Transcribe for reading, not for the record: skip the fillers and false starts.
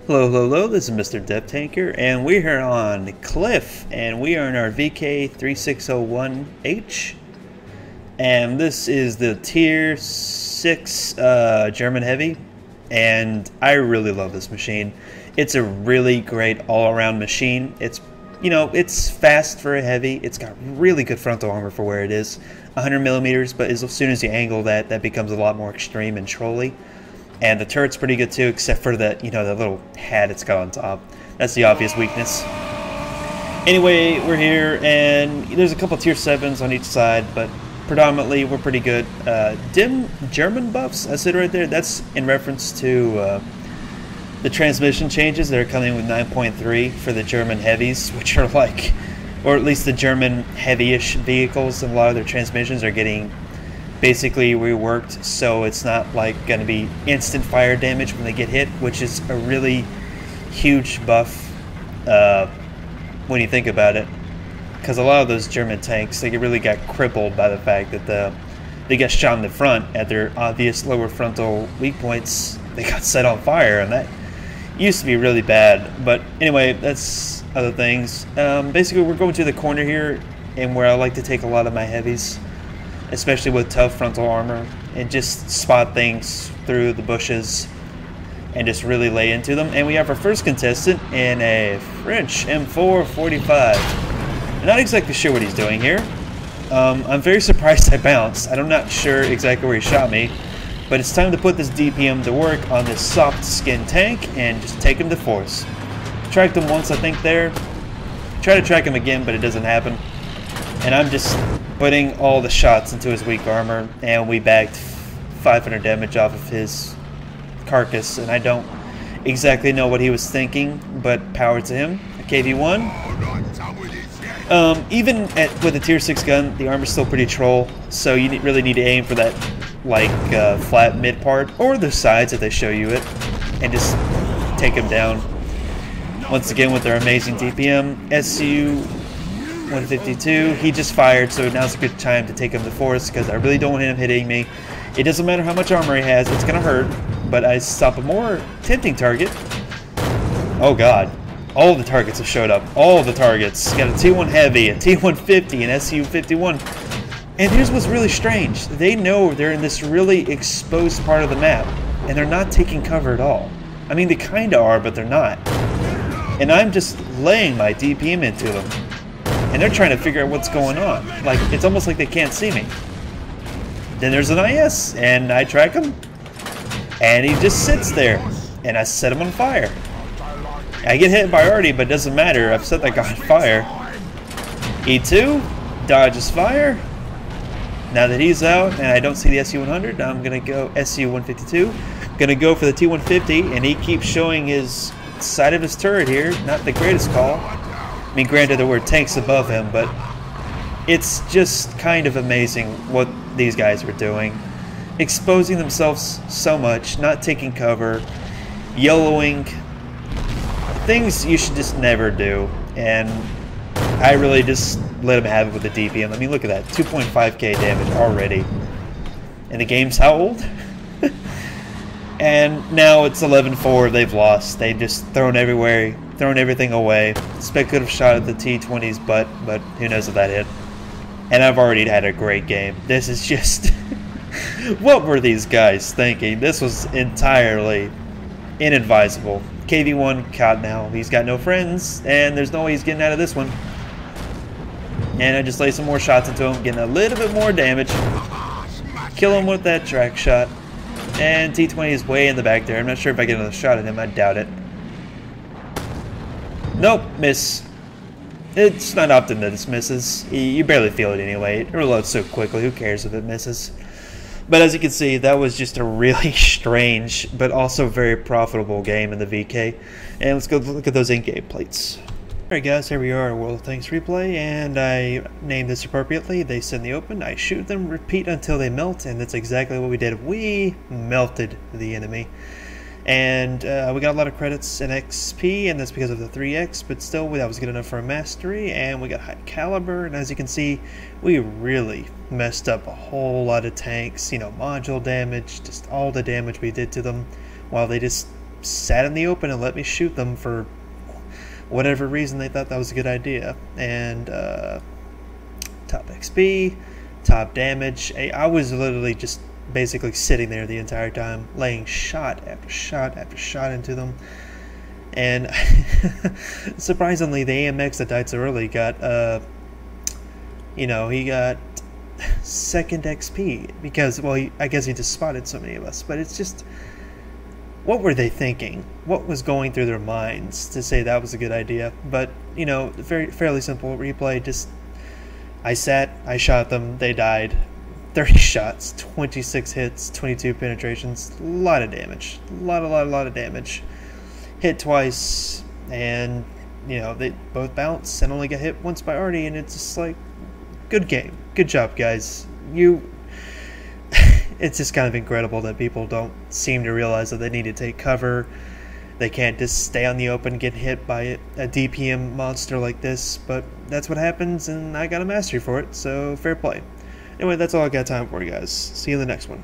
Hello, hello, hello, this is MrDeathtanker, and we're here on Cliff, and we are in our VK3601H, and this is the Tier 6 German Heavy, and I really love this machine. It's a really great all-around machine. It's, it's fast for a heavy. It's got really good frontal armor for where it is, 100 millimeters, but as soon as you angle that becomes a lot more extreme and trolly. And the turret's pretty good too, except for that, the little hat it's got on top. That's the obvious weakness. Anyway, we're here, and there's a couple tier 7s on each side, but predominantly we're pretty good. Dim German buffs, I said right there, that's in reference to the transmission changes that are coming with 9.3 for the German heavies, which are like, or at least the German heavy-ish vehicles, and a lot of their transmissions are getting basically reworked, so it's not like going to be instant fire damage when they get hit, which is a really huge buff when you think about it, because a lot of those German tanks, they really got crippled by the fact that they got shot in the front at their obvious lower frontal weak points. They got set on fire, and that used to be really bad. But anyway, that's other things. Basically, we're going to the corner here, and where I like to take a lot of my heavies, especially with tough frontal armor, and just spot things through the bushes and just really lay into them. And we have our first contestant in a French M445. I'm not exactly sure what he's doing here. I'm very surprised I bounced. I'm not sure exactly where he shot me, but it's time to put this DPM to work on this soft skin tank and just take him to force. Tracked him once, I think, there. Try to track him again, but it doesn't happen. And I'm just putting all the shots into his weak armor, and we bagged 500 damage off of his carcass, and I don't exactly know what he was thinking, but power to him. A KV-1. Even with a tier 6 gun, the armor's still pretty troll, so you really need to aim for that flat mid part, or the sides if they show you it, and just take him down. Once again with their amazing DPM. SU 152, he just fired, so now's a good time to take him to force, because I really don't want him hitting me. It doesn't matter how much armor he has, it's gonna hurt, but I stop a more tempting target. Oh god, all the targets have showed up, all the targets. Got a T1 heavy, a T150, an SU51. And here's what's really strange, they know they're in this really exposed part of the map, and they're not taking cover at all. I mean, they kinda are, but they're not. And I'm just laying my DPM into them. And they're trying to figure out what's going on. Like, it's almost like they can't see me. Then there's an IS, and I track him, and he just sits there, and I set him on fire. I get hit by Artie, but it doesn't matter. I've set that guy on fire. E2 dodges fire. Now that he's out, and I don't see the SU-100, I'm gonna go SU-152. Gonna go for the T-150, and he keeps showing his side of his turret here. Not the greatest call. I mean, granted, there were tanks above him, but it's just kind of amazing what these guys were doing. Exposing themselves so much, not taking cover, YOLOing, things you should just never do. And I really just let him have it with the DPM. I mean, look at that, 2.5k damage already. And the game's how old? And now it's 11-4, they've lost. They've just thrown everywhere, thrown everything away. Spec could have shot at the T-20's butt, but who knows if that hit. And I've already had a great game. This is just... what were these guys thinking? This was entirely inadvisable. KV-1 caught now. He's got no friends, and there's no way he's getting out of this one. And I just lay some more shots into him, getting a little bit more damage. Kill him with that track shot. And T-20 is way in the back there. I'm not sure if I get another shot at him. I doubt it. Nope, miss. It's not often that it misses. You barely feel it anyway. It reloads so quickly. Who cares if it misses? But as you can see, that was just a really strange, but also very profitable game in the VK. And let's go look at those in-game plates. Alright guys, here we are in World of Tanks replay, and I named this appropriately. They sit in the open, I shoot them, repeat until they melt, and that's exactly what we did. We melted the enemy. And we got a lot of credits in XP, and that's because of the 3X, but still that was good enough for a mastery, and we got high caliber, and as you can see, we really messed up a whole lot of tanks, module damage, just all the damage we did to them, while they just sat in the open and let me shoot them for whatever reason they thought that was a good idea. And top XP, top damage. I was literally just basically sitting there the entire time, laying shot after shot after shot into them. And surprisingly, the AMX that died so early got, he got second XP because, well, I guess he just spotted so many of us. But it's just, what were they thinking? What was going through their minds to say that was a good idea? But, fairly simple replay. Just, I sat, I shot them, they died. 30 shots, 26 hits, 22 penetrations, a lot of damage. A lot of damage. Hit twice, and, they both bounce and only got hit once by Artie, and it's just like, good game. Good job, guys. It's just kind of incredible that people don't seem to realize that they need to take cover. They can't just stay on the open, get hit by a DPM monster like this, but that's what happens, and I got a mastery for it, so fair play. Anyway, that's all I got time for, you guys. See you in the next one.